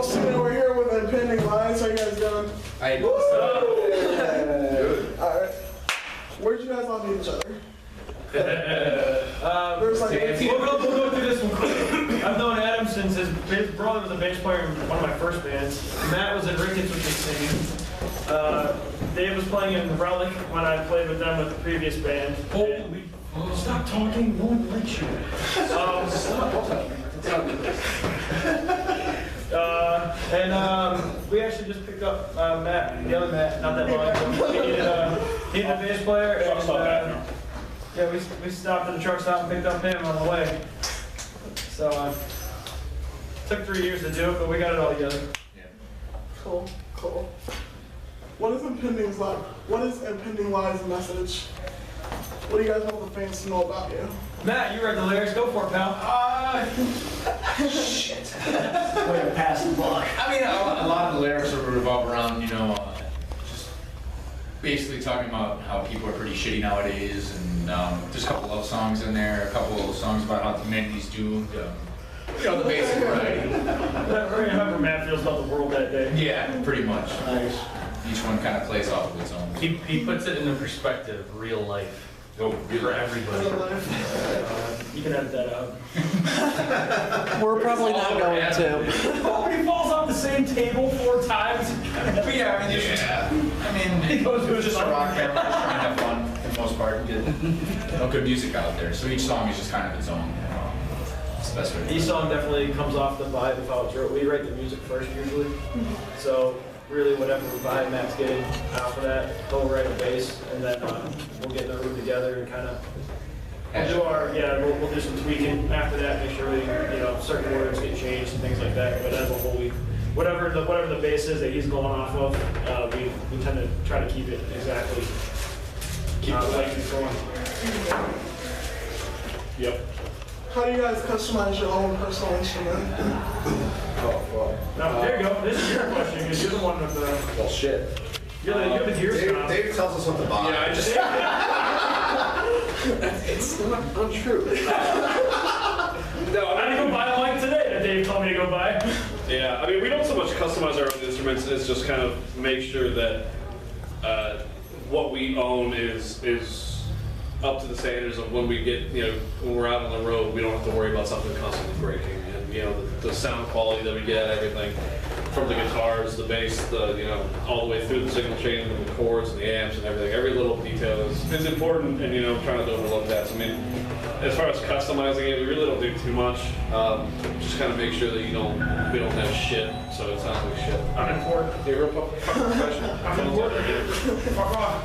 folks, we're here with Impending. How you guys doing? Alright. Where'd you guys all meet each other? We'll go through this one quick. I've known Adam since his brother was a bass player in one of my first bands. Matt was in Ricketts with me singing. Dave was playing in Relic when I played with them with the previous band. Stop talking, no one likes you. We actually just picked up Matt, the other Matt, not that long ago. He needed a bass player, and yeah, we stopped at the truck stop and picked up him on the way. So took 3 years to do it, but we got it all together. Yeah. Cool. What is Impending's like? What is Impending Live's message? What do you guys want the fans to know about you? Matt, you read the lyrics. Go for it, pal. Shit. Way to pass the buck. I mean, a lot of the lyrics revolve around, just basically talking about how people are pretty shitty nowadays, and there's a couple love songs in there, a couple of songs about how humanity's doomed. The basic variety. However Matt feels about the world that day. Yeah, pretty much. Nice. Each one kind of plays off of its own. He puts it into perspective, real life. Oh, For everybody. You can edit that out. We're probably not going to. He falls off the same table 4 times. But yeah, I mean, He goes to it was just a rock band. We're just trying to have fun for the most part and get good music out there. So each song is just kind of its own. It's the best way to do Each it. song definitely comes off the vibe of how it's wrote. We write the music first usually. So really whatever vibe Matt's getting out of that, he'll write a bass, and then we'll get in the room together and kind of we'll do some tweaking after that, make sure we, certain words get changed and things like that. But as a whole, whatever the bass is that he's going off of, we tend to try to keep it exactly like he's going. Yep. How do you guys customize your own personal instrument? No, there you go. This is your question because you're the one with the. Well, shit. You're the gear snob. Dave tells us what to buy. Yeah, I just. It's not untrue. No, I had to go buy a mic today that Dave told me to go buy. yeah, I mean, we don't so much customize our own instruments as just kind of make sure that what we own is up to the standards of when we get, when we're out on the road, we don't have to worry about something constantly breaking. And, the sound quality that we get, everything from the guitars, the bass, all the way through the signal chain and the chords and the amps and everything. Every little detail is important, and, trying to overlook that. So, I mean, as far as customizing it, we really don't do too much. Just kind of make sure that we don't have shit, so it sounds like shit. I'm important. You're a real professional. I'm important. Fuck off.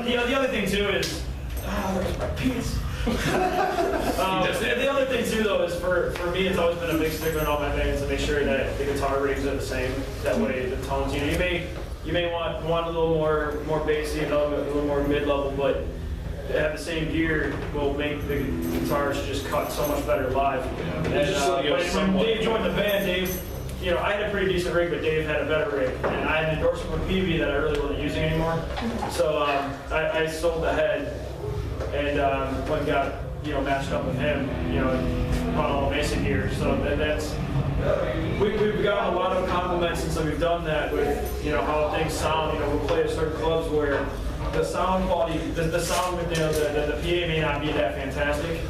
The other thing too is, there's my penis. The other thing too though is for me it's always been a big sticker in all my bands to make sure that the guitar rigs are the same. That way the tones, you may want a little more bassy, a little more mid-level, but to have the same gear will make the guitars just cut so much better live. And when Dave joined the band, Dave, I had a pretty decent rig, but Dave had a better rig, and I had an endorsement with PV that I really wasn't using anymore. So I sold the head and went and got matched up with him, and bought all the basic gear. So that's we've gotten a lot of compliments since we've done that with how things sound. We'll play at certain clubs where the sound quality, the sound, the PA may not be that fantastic,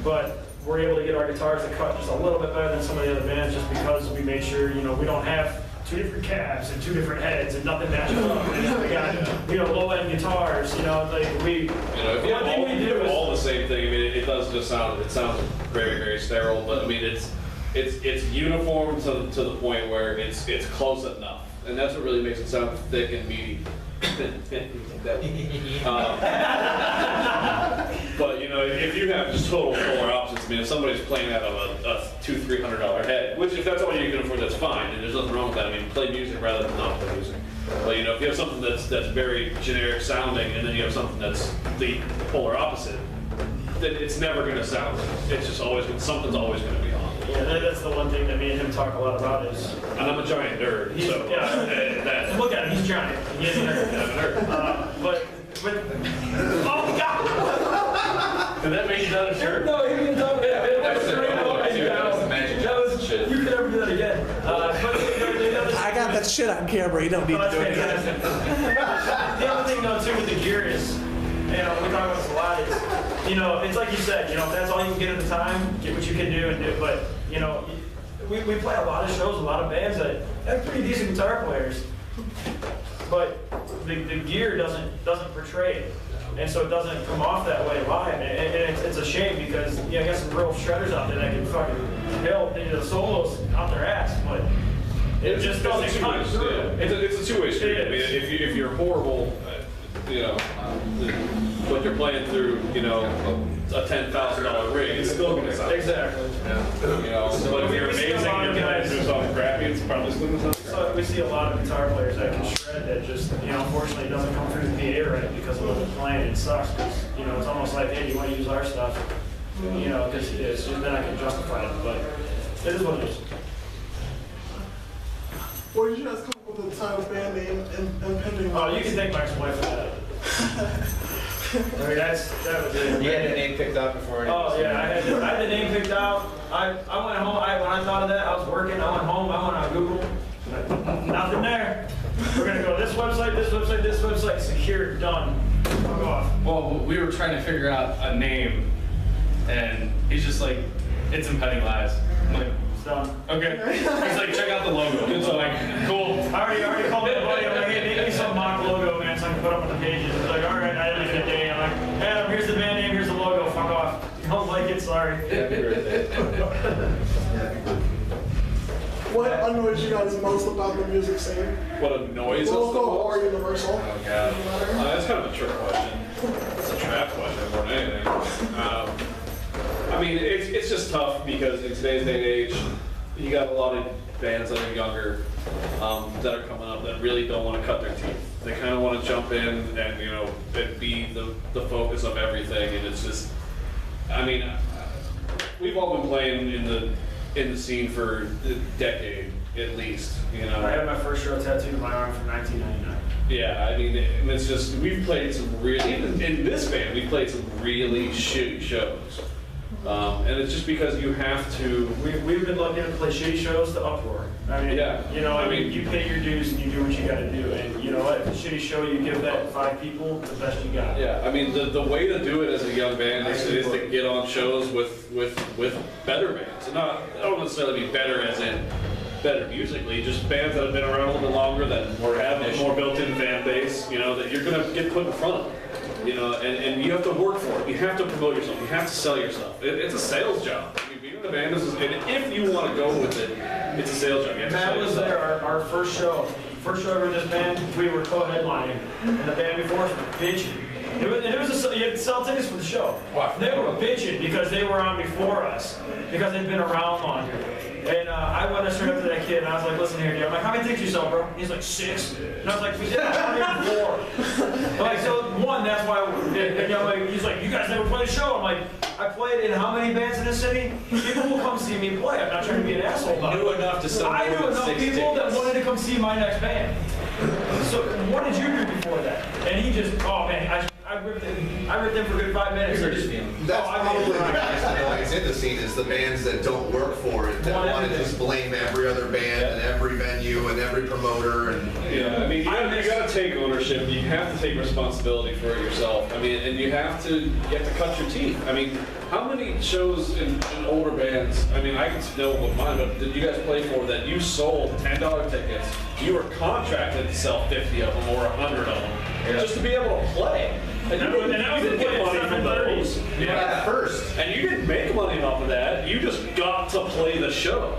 but we're able to get our guitars to cut just a little bit better than some of the other bands, just because we made sure we don't have 2 different cabs and 2 different heads and nothing matches up. And we got low-end guitars. if you have all the same thing, I mean, it does just sound. It sounds very, very sterile, but I mean, it's uniform to the point where it's close enough, and that's what really makes it sound thick and meaty. But if you have just total polar opposites, I mean, if somebody's playing out of a $200-300 head, which if that's all you can afford, that's fine, and there's nothing wrong with that. I mean, play music rather than not play music. But if you have something that's very generic sounding, and then you have something that's the polar opposite, then it's never going to sound. It's just something's always going to be on. Yeah, that's the one thing that me and him talk a lot about is. And I'm a giant nerd, so Look at him, he's giant. He is a nerd. I'm a nerd. But oh God! Did that make you not a nerd? No, he didn't tell me that. That was the magic. That was the magic. You could never do that again. But that shit on camera. You don't need to do it again. The other thing though too with the gear is, we talk about this a lot, is, it's like you said, if that's all you can get at the time, get what you can do and do. But, we play a lot of shows, a lot of bands that have pretty decent guitar players. But the gear doesn't portray it. And so it doesn't come off that way live. And it's a shame because, I got some real shredders out there that can fucking nail the solos out their ass. But it just doesn't come through. It's a two-way street. I mean, if you're horrible, what you're playing through, a $10,000 rig, it's still going to sound. Exactly. But if you're amazing and you're playing through something crappy, it's probably still going to sound. So we see a lot of guitar players that can shred that just, unfortunately it doesn't come through the PA right because of what they're playing. It sucks because, it's almost like, hey, do you want to use our stuff? Because it's just, then I can justify it, but it is what it is. Where did you guys come up with the title band name Impending? Oh, you can thank my ex-wife for that. I mean, that was it. You had the name picked out before. Oh yeah, I had the name picked out. I went home. When I thought of that, I was working. I went home. I went on Google. Nothing there. We're gonna go this website, this website, this website. Secure, done. Fuck off. Well, we were trying to figure out a name, and he's just like, it's Impending Lies. I'm like, It's done. okay. He's like, check out the logo. And so I'm like, cool. I already called my buddy. I'm like, hey, make me some mock logo, man, so I can put up on the pages. He's like, all right, I didn't get a day. I'm like, Adam, here's the band name, here's the logo. Fuck off. You don't like it, sorry. What annoys you guys most about the music scene? What annoys us the Local or most? universal? Oh, God. That's kind of a trick question. It's a trap question more than anything. I mean, it's just tough because in today's day and age, you got a lot of bands that are younger that are coming up that really don't want to cut their teeth. They kind of want to jump in and, and be the focus of everything. And it's just, I mean, we've all been playing in the scene for a decade at least, I had my first show tattooed on my arm from 1999. Yeah, I mean, and it's just, we've played some really, even in this band, we played some really shitty shows. And it's just because you have to. We've been lucky to play shitty shows to uproar. I mean, yeah. You pay your dues and you do what you got to do. And you know what? If it's a shitty show, you give that 5 people the best you got. Yeah, I mean, the way to do it as a young band is to get on shows with better bands. And I don't necessarily mean better as in better musically, just bands that have been around a little bit longer, that have a more built-in fan base, that you're going to get put in front of. And you have to work for it. You have to promote yourself. You have to sell yourself. It's a sales job. I mean, being in a band is, and if you want to go with it, it's a sales job. You have to Matt sell was yourself. there, our first show. First show ever in this band, we were co-headlining. And the band before us was bitching. You had to sell tickets for the show. Wow. They were bitching because they were on before us, because they'd been around longer. And I went straight up to that kid and I was like, listen here, dude. I'm like, how many tickets you sell, bro? He's like, 6. And I was like, we did 104. I'm like, so one, that's why. And I'm like, he's like, you guys never played a show. I'm like, I played in how many bands in this city? People will come see me play. I'm not trying to be an asshole about it. Knew enough to sell I more knew than enough 6 people that tickets. wanted to come see my next band. So what did you do before that? And he just, oh man, I ripped him for a good 5 minutes. You're just feeling. That's I probably mean, the biggest annoyance in the scene is the bands that don't work for it, that Want want to everything. just blame every other band and every venue and every promoter and. Yeah, I mean, you got to take ownership. You have to take responsibility for it yourself. I mean, and you have to cut your teeth. I mean, how many shows in older bands? I mean, I can know what mine, but did you guys play for that you sold $10 tickets? You were contracted to sell 50 of them or 100 of them just to be able to play. And you didn't get money from those. At first. And you didn't make money off of that. You just got to play the show.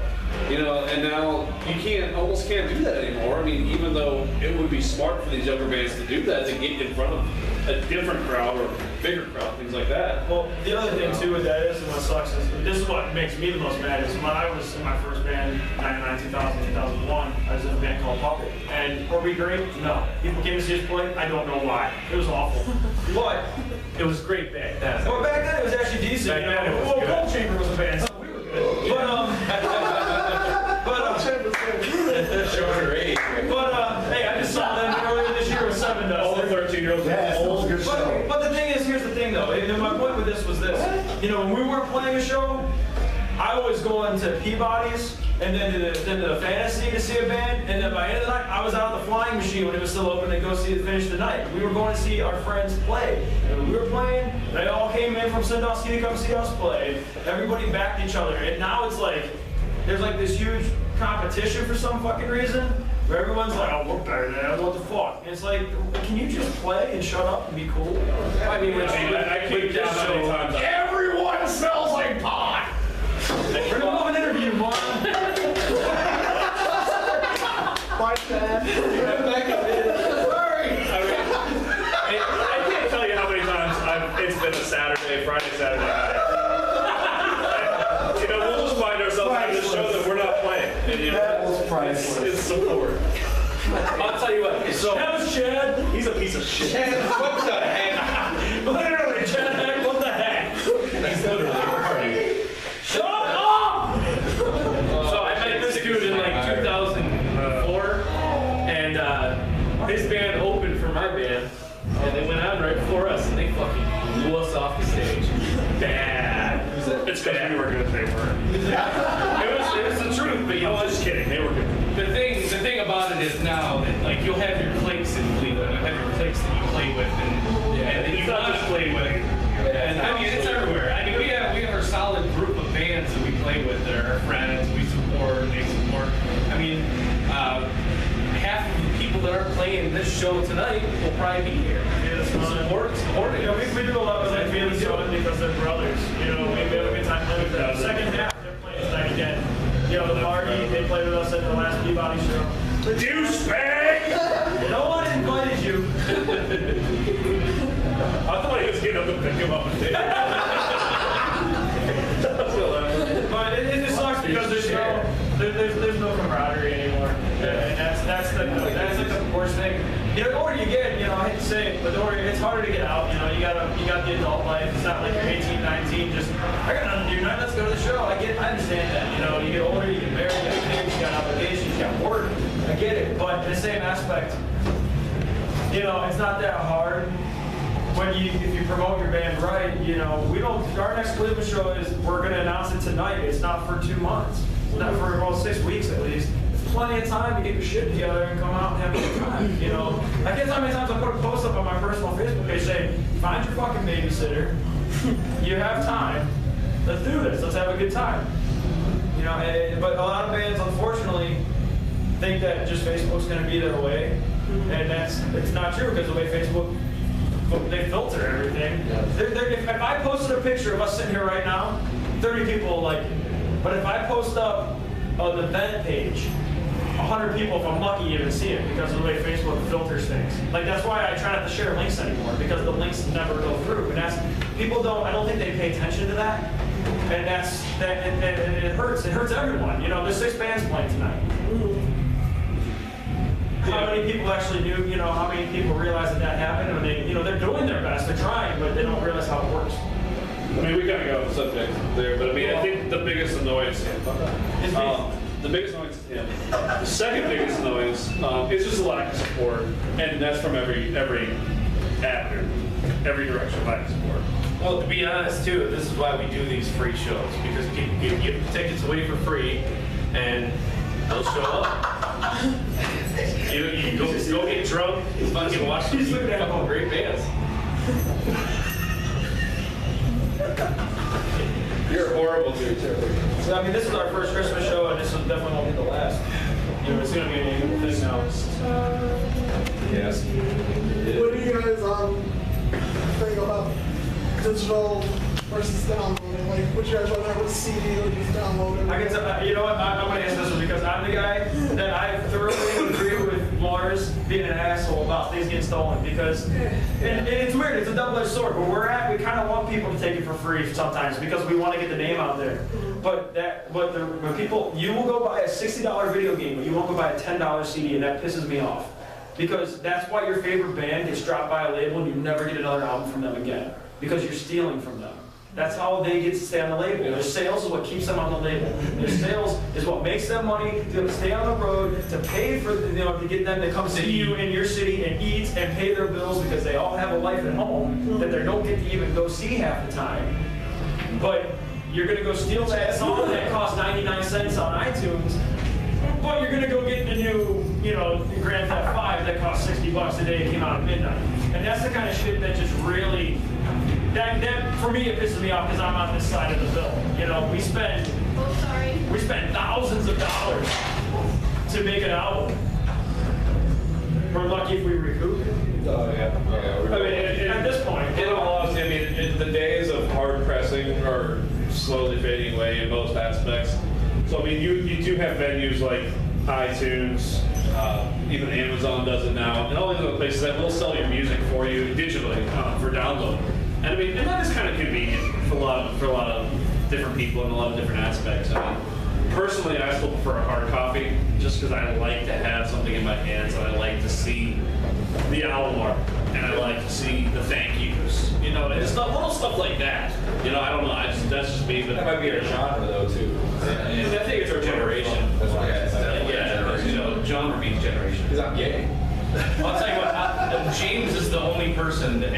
And now you almost can't do that anymore. I mean, even though it would be smart for these younger bands to do that, to get in front of a different crowd or bigger crowd, things like that. Well, the other thing too with that is, and what sucks is, this is what makes me the most mad, is when I was in my first band, 99, 2000, 2001, I was in a band called Puppet. And were we great? No. People came to see us play? I don't know why. It was awful. But It was great back then. well, back then it was actually decent. Back then it was good. Cold Chamber was a band, so we were good. Show your age. Hey, I just saw them earlier this year with 7 Dust. All the 13-year-olds are old. But the thing is, here's the thing though, and my point with this was this. When we weren't playing a show, I was going to Peabody's and then to the fantasy to see a band, and then by the end of the night, I was out of the flying machine when it was still open to go finish the night. We were going to see our friends play, and when we were playing, they all came in from Sandusky to come see us play. Everybody backed each other, and now it's like there's like this huge competition for some fucking reason, where everyone's like, "Oh, we're better than that. What the fuck?" And it's like, can you just play and shut up and be cool? I mean, I can't count how many times Everyone smells like pot! We're gonna have an interview, Mark. Bye, Chad. Sorry. I can't tell you how many times it's been a Saturday, Saturday night. You know, we'll just find ourselves having to show that we're not playing. And, you know, it's support. I'll tell you what. So That was Chad. He's a piece of shit. what the heck? Literally, Chad, what the heck? He's literally a party. Shut up! So I met this dude in like 2004, and his band opened from our band, and they went on right before us, and they fucking blew us off the stage. Bad. It's because we were good, they weren't. It was the truth, but you know I what? was just kidding, they were good. The thing about it is now that like you'll have your cliques in Cleveland, you'll have your cliques that you play with, and that you want to play with. And I mean, it's everywhere. I mean, we have our solid group of bands that we play with that are our friends. We support, they support. I mean, half of the people that are playing this show tonight will probably be here. Supporting. You know, we do a lot of like family shows because they're brothers. You know, we have a good time playing with them. Second half, they're playing tonight again. You know, the party, they played with us at the last Peabody show. The douchebag! No one invited you. I thought he was getting up and pick him up and take But it just sucks because there's no camaraderie anymore, and that's like the worst thing. You know, the older you get, you know, I hate to say it, but the older it's harder to get out. You know, you got the adult life. It's not like you're 18, 19. Just I got nothing to do tonight. Let's go to the show. I understand that. You know, you get older, you get married, you got kids, you got obligations, you got work. I get it, but in the same aspect, you know, it's not that hard. If you promote your band right, you know, our next Cleveland show is, we're going to announce it tonight. It's not for 2 months. It's not for, well, 6 weeks at least. It's plenty of time to get your shit together and come out and have a good time, you know. I guess how many times I put a post up on my personal Facebook page saying, find your fucking babysitter. You have time. Let's do this. Let's have a good time. You know, but a lot of bands, unfortunately, think that just Facebook's going to be their way. And it's not true, because the way Facebook, they filter everything. If I posted a picture of us sitting here right now, 30 people will like it. But if I post up an event page, 100 people, if I'm lucky, even see it because of the way Facebook filters things. Like, that's why I try not to share links anymore, because the links never go through. And I don't think they pay attention to that. And it hurts. It hurts everyone. You know, there's 6 bands playing tonight. How many people actually knew, you know, how many people realize that happened? And they, you know, they're doing their best, they're trying, but they don't realize how it works. I mean, we kind of got off the subject there, but I mean, I think the biggest annoyance, the second biggest annoyance is just a lack of support, and that's from every avenue, every direction, lack of support. Well, to be honest, too, this is why we do these free shows, because you give tickets away for free, and they'll show up. You go get drunk, fucking watch these fucking great bands. You're horrible to each other. So, I mean, this is our first Christmas show, and this definitely won't be the last. You know, it's going to be an annual thing now. Yes. What do you guys think about digital versus downloading? Like, would you guys rather have a CD or just download it? I can tell, you know what, I'm going to answer this one because I'm the guy that I thoroughly agree with Lars being an asshole about things getting stolen, because, and it's weird, it's a double-edged sword, but we kind of want people to take it for free sometimes because we want to get the name out there. But when people, you will go buy a $60 video game, but you won't go buy a $10 CD, and that pisses me off. Because that's why your favorite band gets dropped by a label and you never get another album from them again. Because you're stealing from them. That's how they get to stay on the label. Their sales is what keeps them on the label. Their sales is what makes them money to be able to stay on the road, to pay for, you know, to get them to come see you in your city and eat and pay their bills, because they all have a life at home that they don't get to even go see half the time. But you're gonna go steal that song that costs 99 cents on iTunes, but you're gonna go get the new, Grand Theft 5 that costs $60 a day and came out at midnight. And that's the kind of shit that just really, that for me, it pisses me off because I'm on this side of the bill. We spend thousands of dollars to make an album. We're lucky if we recoup it. Oh, yeah. At this point, In all honesty, the days of hard pressing are slowly fading away in most aspects. So you do have venues like iTunes, even Amazon does it now, and all these other places that will sell your music for you digitally for download. And and that is kind of convenient for a lot of different people in a lot of different aspects. Personally, I still prefer a hard copy just because I like to have something in my hands and I like to see the album art and I like to see the thank yous, and it's little stuff like that. I don't know. That's just me. But That might be our genre, though, too. and I think it's our generation. That's why I said that. Yeah, genre means generation. Because I'm gay. I'll tell you what, James is the only person that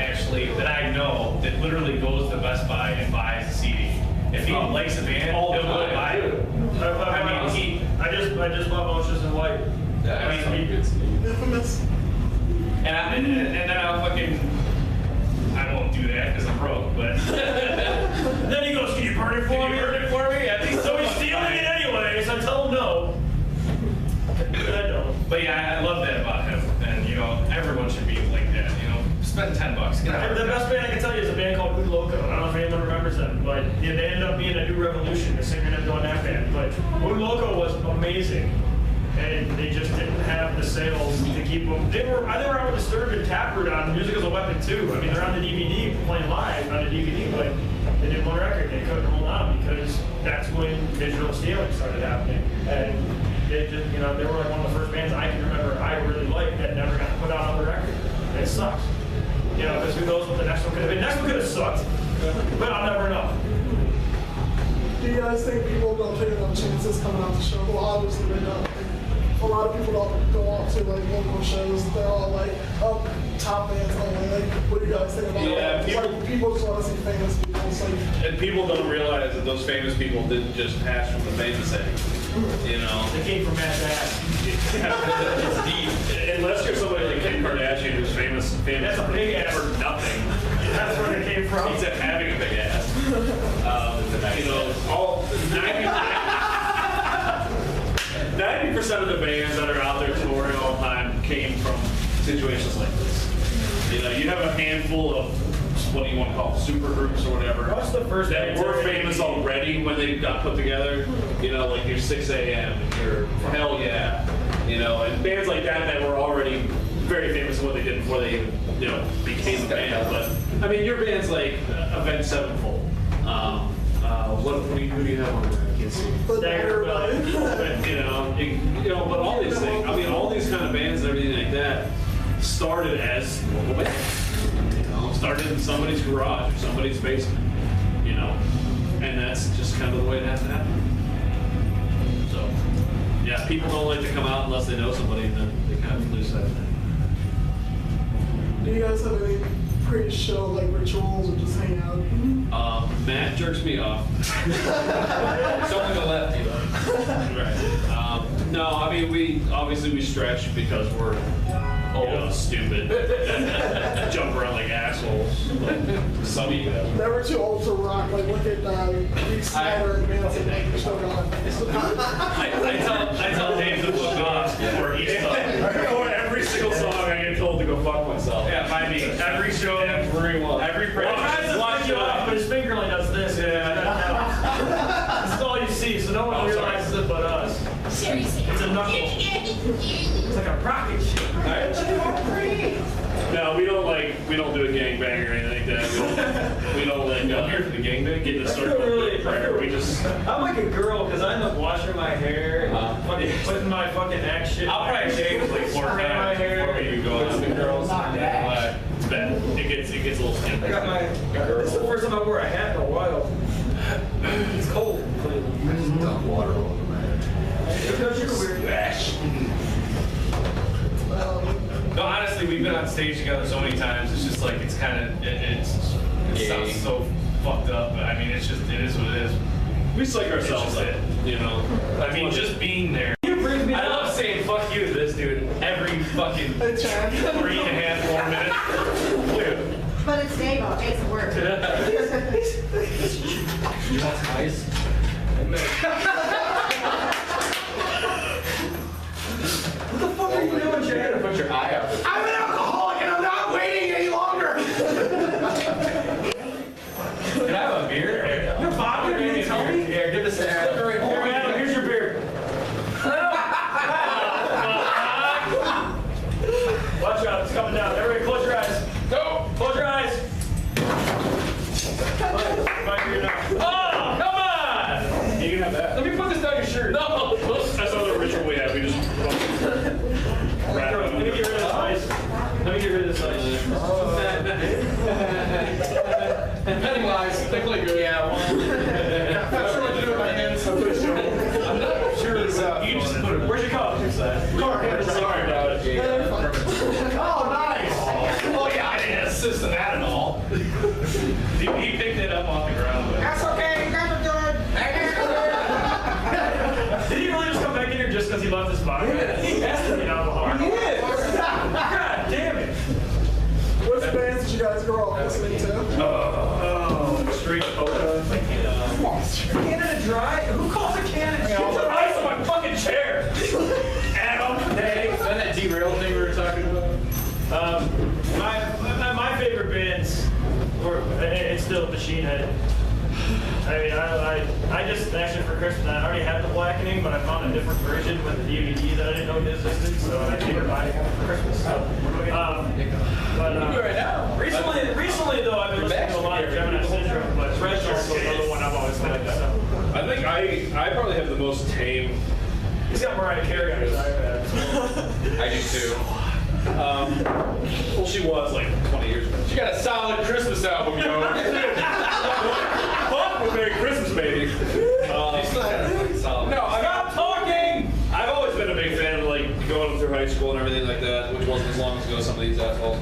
I know that literally goes to Best Buy and buys a CD. If he likes a band, All the he'll go time. buy it. I just bought Monsters in White. Yeah, it's Infamous. And then I'll I won't do that because I'm broke, but. Then he goes, "Can you burn it for me?" Burn it for me? At least So he's stealing it anyway, so I tell him no. But I don't. But yeah, I love that about him. And, everyone should be like that, Spend $10. Get out. The best band I can tell you is a band called Good Loco. I don't know if anyone remembers them, but they ended up being a new revolution. The singer ended up doing that band. But Good Loco was amazing. And they just didn't have the sales to keep them. I think they were out with Disturbed and Taproot on Music as a Weapon too. They're on the DVD, playing live on the DVD, but they did one record. They couldn't hold on because that's when digital stealing started happening. And they just, they were like one of the first bands I can remember I really liked that never got put out on the record. And it sucks. Because who knows what the next one could have been. Next one could have sucked, but I'll never know. Do you guys think people don't take enough chances coming out to show? Well, obviously they don't. A lot of people don't go out to local shows. They're all top bands only. What do you guys think about that? It's people just want to see famous people. And people don't realize that those famous people didn't just hatch from the famous egg. They came from Matt's ass. It's deep. Unless you're somebody like Kim Kardashian who's famous That's a big ass. for nothing. That's where they came from. Except having a big ass. All 90% of the bands that are out there touring all the time came from situations like this. You have a handful of what do you want to call super groups or whatever. What's the first that band were to- famous already when they got put together? Like your 6 a.m. and your Hell Yeah, and bands like that were already very famous in what they did before they even became a band. But your bands like Avenged Sevenfold. Who do you have on there? I can't see. Stagger Belly. But all these things. All these kind of bands and everything like that started as local bands. Started in somebody's garage or somebody's basement. And that's just kind of the way it has to happen. So, yeah, people don't like to come out unless they know somebody, and then they kind of lose that thing. Do you guys have any pre-show rituals or just hang out? Matt jerks me off. It's only the lefty, though. Right. No, we stretch because we're stupid. Jump around like assholes. Like some of you guys. Never too old to rock. Look at Reed Snyder and Manson. You're still going. I tell Dave to fuck off before each song. Or every single song I get told to go fuck myself. Yeah, by me. Every show, every Well, tries to fuck you up, but his finger only does this. Yeah. This is all you see, so no one realizes it but us. Seriously. It's a knuckle. It's like a rocket ship. No, we don't do a gangbang or anything like that. We don't like I'm here for the gangbang. get the I feel circle really- prayer. We just I'm like a girl because I end up washing my hair, and fucking putting my fucking axe shit. I'll probably shave like 4 Spray my times hair. before we even go on. The girls. it's bad. It gets a little skin. I got my. This is the first time I wore a hat in a while. It's cold. Dump water all over my head. Because you're weird. No, honestly, we've been on stage together so many times. It's just like it sounds so fucked up, but I mean, it is what it is. We psych ourselves It's up, just you know. I mean, just being there. I love saying fuck you to this dude every fucking 3.5, 4 minutes. Dude. But it's Dave, it makes it work. You want some ice? What the fuck are you doing, You're Jay? gonna put your eye out. I'm an alcoholic and I'm not waiting any longer. Can I have a beer? You're vodka, you didn't tell me? Here, give us a Here, Adam, here's your beer. Watch out, it's coming down. Everybody close your eyes. Go! Close your eyes. Might be enough. Oh, come on! You can have that. Let me put this down your shirt. No! That's another ritual we have. We just wrap Let me it get rid of this ice. Let me get rid of this ice. Pennywise, think like Yeah, well, I'm not sure what to do with my hands, so please show me. I'm not sure it's you just put it. Where's your cup? Sorry about it. Oh, nice! Oh yeah, I didn't assist in that at all. he picked it up off the ground. That's okay, you guys are good. Did he really just come back in here just because he left his spot? He has to be alcoholic. He is. God damn it. Which bands did you guys grow up listening to? Oh, Street Polka. Canada Dry? Who calls a Canada Put ice on my fucking chair. Adam, hey. is that that derail thing we were talking about? My favorite bands were, it's still Machine Head. I mean, I just, actually for Christmas, I already had the Blackening, but I found a different version with the DVD that I didn't know existed, so I think we're buying it for Christmas. So, recently though, I've been listening to a lot of Gemini Syndrome, but Red Shark's another one I've always liked. So. I think I probably have the most tame. He's got Mariah Carey on his iPad. I do too. Well, she was like 20 years ago. She got a solid Christmas album, yo. Well, Merry Christmas, baby. No, Stop talking! I've always been a big fan of like going through high school and everything like that, which wasn't as long as ago as some of these assholes.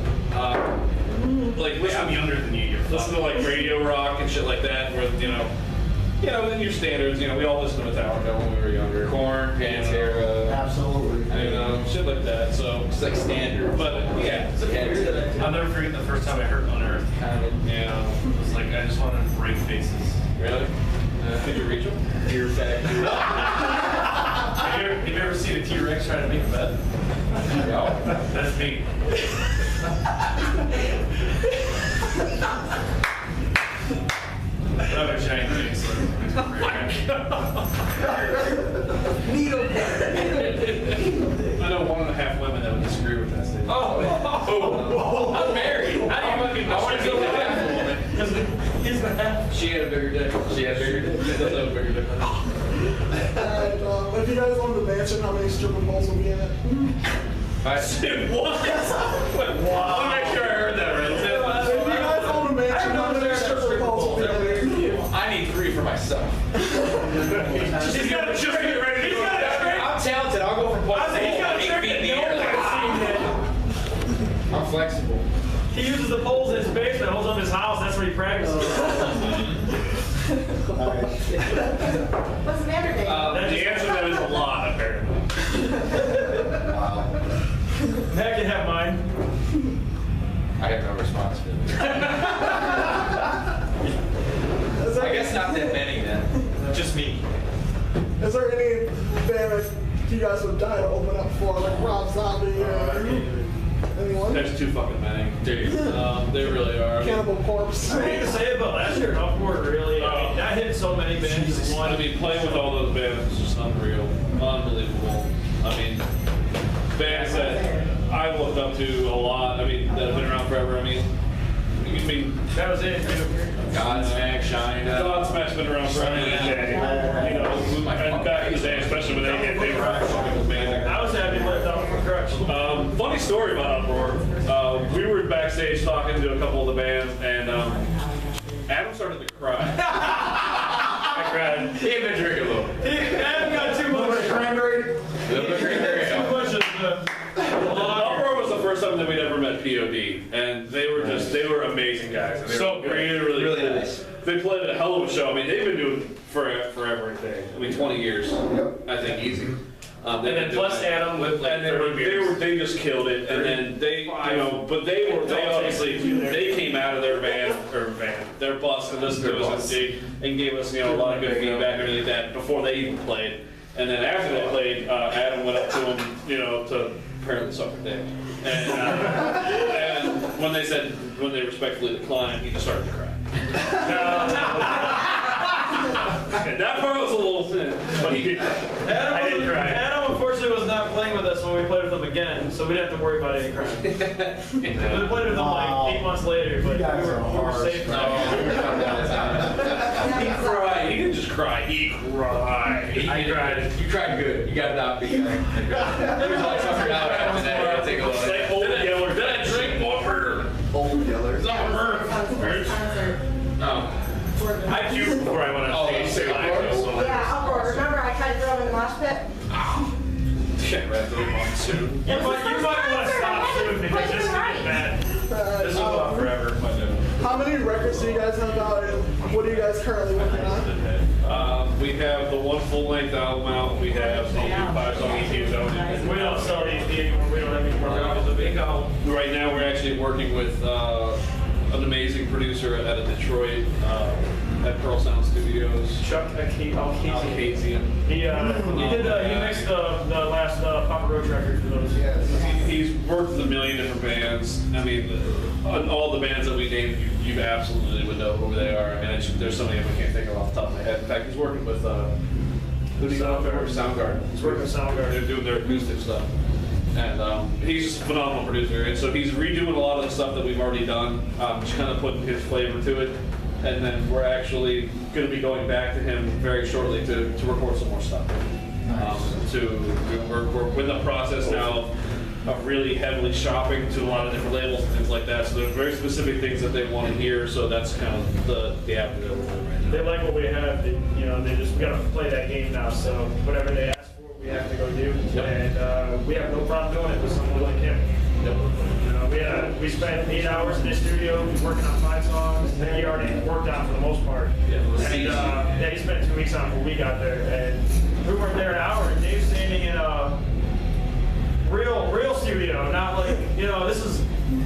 Like I'm younger than you. You're listen to like radio rock and shit like that, where then your standards. We all listened to Metallica when we were younger. Corn, Pantera. Absolutely. Shit like that. So It's like standard. but yeah, I'll never forget the first time I heard Unearthed. yeah. It was like I just wanted to break faces. Really? Did you reach them? Fear Factory. Have you ever seen a T-Rex trying to make a bed? No. That's me. I'm a giant thing, so I know 1.5 women that would disagree with that statement. I'm married. How do you fucking know? I want to go with that woman. He's the half. She had a bigger dick. She had a bigger dick. She does have a bigger dick. And if you guys owned a mansion, how many stripper balls would be in it? What? Wow. Let me make sure I heard that right. If you guys owned a mansion, how many stripper balls would be in it? I need 3 for myself. He's got a trick ready. He's got a trick. I'm talented. I'll go from point to He's got a point. trick that no one has seen. I'm flexible. He uses the poles in his basement, holds up his house, that's where he practices. What's the matter, Dave? The answer to that is a lot, apparently. Matt can have mine. I have no responsibility. I guess not that many then. Just me. Is there any band that you guys would die to open up for, like Rob Zombie or anyone? There's too fucking many. Dude. They really are. Cannibal Corpse. I hate to say it, but last year, Upward really, I mean, that hit so many bands in one. I mean, playing with all those bands is just unreal. Unbelievable. I mean, bands that I've looked up to a lot, I mean, that have been around forever. I mean, That was it. Godsmack, Shine. Godsmack's been around forever. And back in the day, especially when they were fucking amazing. I was happy with that from Crutch. Funny story about Uproar. We were backstage talking to a couple of the bands, and Adam started to cry. I cried. He had been drinking a little. Adam got too much. Cranberry. Too much of Uproar was the first time that we'd ever met POD, and they were amazing guys. They were really Really nice. They show. I mean, they've been doing forever, I think. I mean, 20 years. I think easy. And then plus Adam with like And 30 beers. they just killed it. And then they, but they obviously, they came out of their their bus and listened to us and gave us, a lot of good feedback and everything like that before they even played. And then after they played, Adam went up to him, to apparently suck their dick. And when they respectfully declined, he just started to cry. That part was a little thin, but he did cry. I did cry. Adam unfortunately was not playing with us when we played with him again, so we didn't have to worry about any crying. We played with him like 8 months later, but we were safe. He cried. He didn't just cry. He cried. I cried. You cried good. You got it out. It was all suckered out after that. Take a look. Like old yeller. Then I drink more murder. Old Yeller. It's not murder. No. I puked before I went on stage. Yeah, Agora. Remember I tried to throw him in the mosh pit? Can't wrap the soon. You might want to stop soon because this is getting bad. This will go on forever. How many records do you guys have out, and what are you guys currently working on? We have the one full-length album out. We have the 5-song EPs out. We don't sell these anymore. We don't have any more copies of it. Right now, we're actually working with an amazing producer out of Detroit at Pearl Sound Studios. Chuck Alkazian. He mixed the last Papa Roach record for those. He's worked with a million different bands. I mean, on all the bands that we named, you absolutely would know who they are. I mean, there's so many of them I can't think of off the top of my head. In fact, he's working with Soundgarden. He's working with Soundgarden. They're doing their acoustic stuff. And he's just a phenomenal producer. And so he's redoing a lot of the stuff that we've already done, just kind of putting his flavor to it. And then we're actually going to be going back to him very shortly to record some more stuff. We're in the process now of really heavily shopping to a lot of different labels and things like that. So there's very specific things that they want to hear. So that's kind of the avenue that we're in right now. They like what we have. We got to play that game now. So whatever they ask for, we have to go do. Yep. And we have no problem doing it with someone like him. Yep. We spent 8 hours in the studio working on 5 songs that he already worked on for the most part. And he spent 2 weeks on it when we got there. And we weren't there an hour. And Dave's standing in a real studio, not like, this is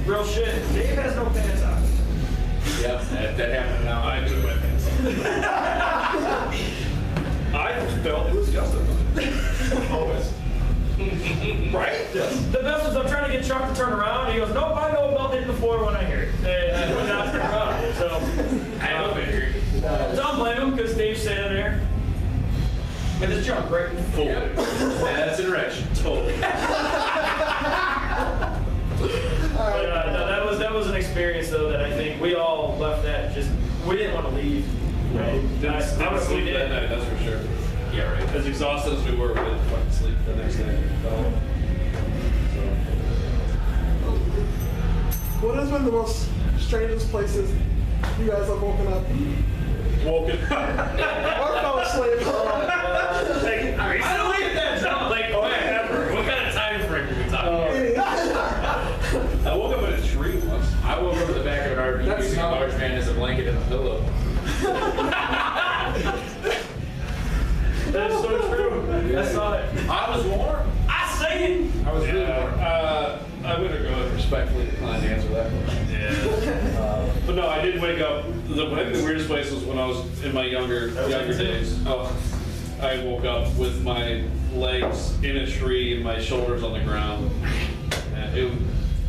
real shit. Dave has no pants on. Yep, that happened now. I took my pants off. I felt it was justified. Always. Right? Yes. The best is I'm trying to get Chuck to turn around, and he goes, nope, I know about hitting the floor when I hear it. And he would not turn around. So, I don't hear it. don't blame him, because Dave's standing there. With his jump right in full. Yep. That's an erection. Totally. That was an experience, though, that I think we all left that we didn't want to leave. Right? Didn't sleep that night, that's for sure. Yeah, right. As exhausted as we were, we didn't fucking sleep the next day. What has been the most strangest places you guys have woken up? Woken Or fell asleep? I don't get that jump. Like, whatever. What kind of time frame are we talking I woke up in a tree once. I woke up in the back of an RV using a large man as a blanket and a pillow. That is so true. I saw it. I was warm. I say it. I was really warm. I'm going to go and respectfully decline to answer that question. Yeah. But no, I did wake up. I think the weirdest place was when I was in my younger days. I woke up with my legs in a tree and my shoulders on the ground. And he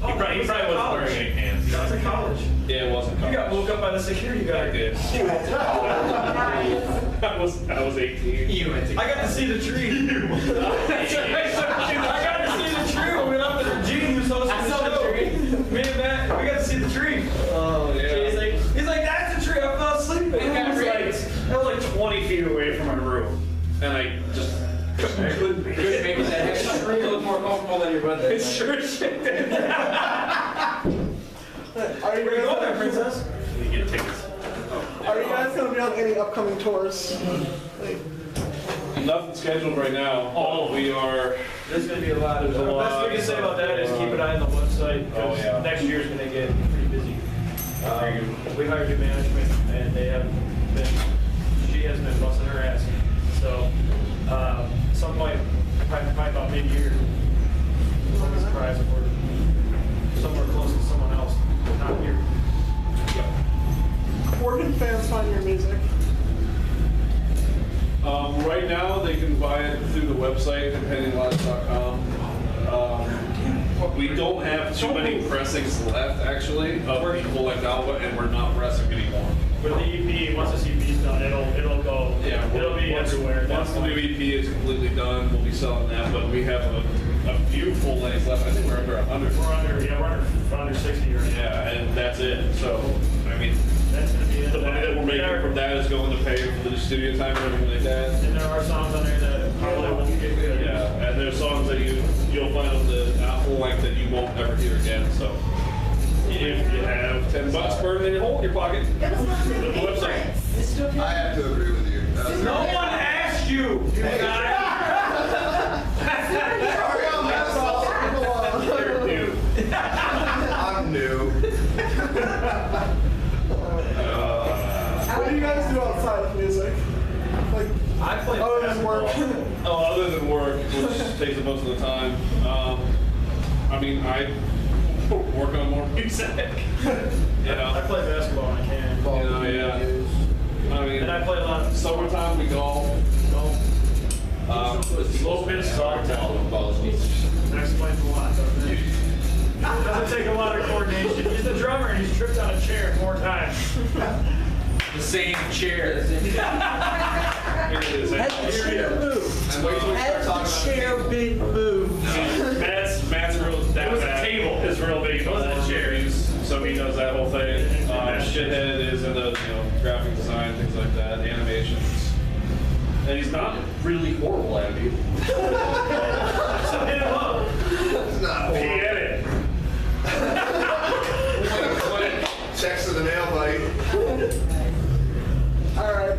probably wasn't wearing any pants. That was in college. Yeah, it wasn't college. You got woke up by the security guard. I did. I was 18. You went to I got to see the tree. I got to see the tree when we went up with Gene, who's hosting the show. Me and Matt, we got to see the tree. Oh, yeah. He's like, that's the tree. I fell asleep. That was like 20 feet away from my room. And I just couldn't make Maybe that tree look more comfortable than your bed. it. Sure as shit did. Are you Where you going there, guys, princess? You get tickets. are you guys going to be on any upcoming tours? Like, Nothing scheduled right now. We are. There's going to be a lot. There's a The lot best we can say about that is keep an eye on the website. Because next year's going to get pretty busy. We hired new management, and they haven't been Kismet busting her ass. So, some point, probably about mid-year, I'll be surprised if we're somewhere close to someone else, not here. Where can fans find your music? Right now, they can buy it through the website, impendinglodge.com. We don't have too many pressings left, actually, of people like Alba, and we're not pressing anymore. With the EP, once this EP's done, it'll go, it'll be everywhere. Once the new EP is completely done, we'll be selling that, but we have a few full lengths left. I think we're under 100. We're under 60 right now. Yeah, and that's it. So, I mean, That's gonna be it. the money that we're making from that is going to pay for the studio time and everything like that. And there are songs on there that probably won't get good. Yeah, and there's songs that you'll find on the Apple length that you won't ever hear again. So, if you have $10 burning in your hole in your pocket, It was not the the website. I have to agree with you. That's No one asked you, you guys. You're new. I'm new. What do you guys do outside of music? Like, I play other than work? Other than work, which takes most of the time, I mean, I work on more music. I play basketball when I can. Yeah. I mean, And I play a lot of summertime we golf. slow pitch soccer. That explains a lot, doesn't it? Doesn't take a lot of coordination. He's the drummer and he's tripped on a chair 4 times. The same chair. Here it is. And wait till we start talking about been moved. Matt's real. That was a table. Is real big on the cherries, so he does that whole thing. Shithead is in the graphic design, things like that, animations, and he's not really horrible at it either. So hit him up. It's not He horrible. had it. When it checks to the nail bite. All right.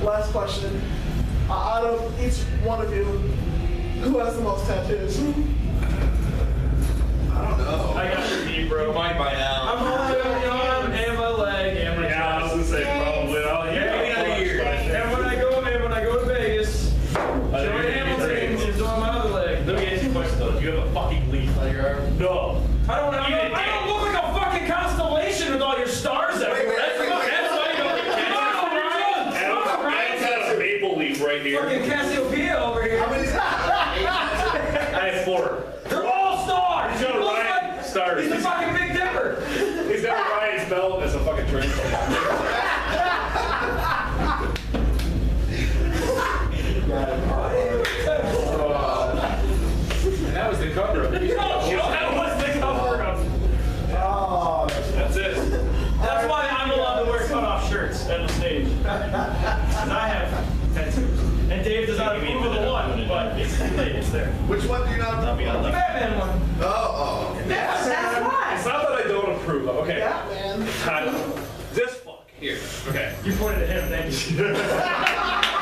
Last question. Out of each one of you, who has the most tattoos? I don't know. I got your beat, bro. Might by now. I'm holding on your arm and my leg and my Yeah, I was gonna say probably not. And when I go to Vegas, Joey Hamilton is on my other leg. Let me ask you a question though. Do you have a fucking leaf on your arm? No. I don't look like a fucking constellation with all your stars everywhere. That's why you don't get cancer. Matt's got a maple leaf right here. Fucking Cassiopeia over here. How many I have 4. They're all stars. He's got He looks Orion like- stars. He's the fucking Big Dipper. He's got Orion's belt as a fucking drink. And that was the cover of it. That was the cover of. Oh, That's it. That's why I'm allowed to wear cutoff shirts at the stage. And I have tattoos. And Dave does not approve of the one, but it's too late. It's there. Which one do you not approve of? The Batman one. Oh, okay. That's why. It's not that I don't approve of. Okay. Batman. This fuck here. Okay. You pointed at him, thank you.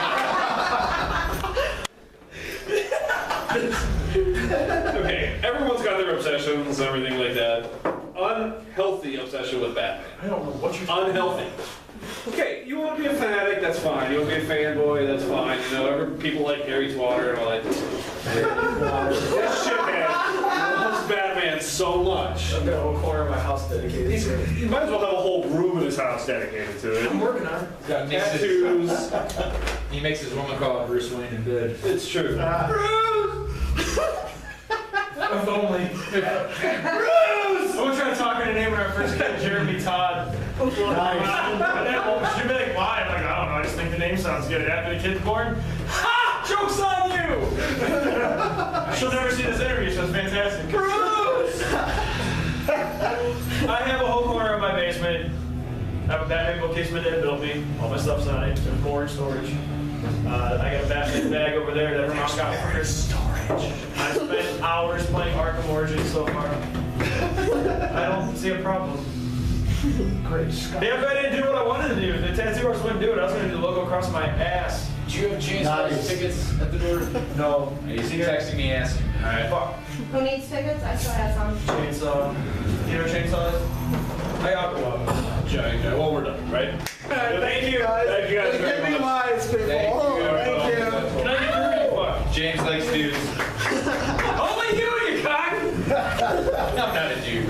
Okay. Everyone's got their obsessions and everything like that. Unhealthy obsession with Batman. I don't know what you're Unhealthy. Okay, you want to be a fanatic, that's fine. You want to be a fanboy, that's fine. You know, people like Harry Twatter and all that. This shithead loves Batman so much. I've got a whole corner of my house dedicated to it. You might as well have a whole room in his house dedicated to it. I'm working on it. Tattoos. He makes his woman call it Bruce Wayne in bed. It's true. If only. Bruce! I'm gonna try talking to name our first kid, Jeremy Todd. Nice. She'd be like, why? I'm like, I don't know, I just think the name sounds good. After the kid's born, ha! Joke's on you! She'll never see this interview, so it's fantastic. Bruce! I have a whole corner of my basement. I have a Batman bookcase my dad built me. All my stuff's on it. There's more in storage. I got a Batman bag over there that Mom got for storage. I spent hours playing Arkham Origins so far. I don't see a problem. Great Scott. Yeah, if I didn't do what I wanted to do, the tattoo artist wouldn't do it. I was going to do the logo across my ass. Do you have a chance to get tickets at the door? No. He's texting me asking. Alright. Fuck. Who needs tickets? I still have some. Chainsaw. You know what chainsaw is? I got one. giant guy. Well, we're done, right? Thank you. Thank you guys Give very me much. lines, people. Thank you. Can I get your refund? James likes dudes. Only you, you cock! I'm not a dude.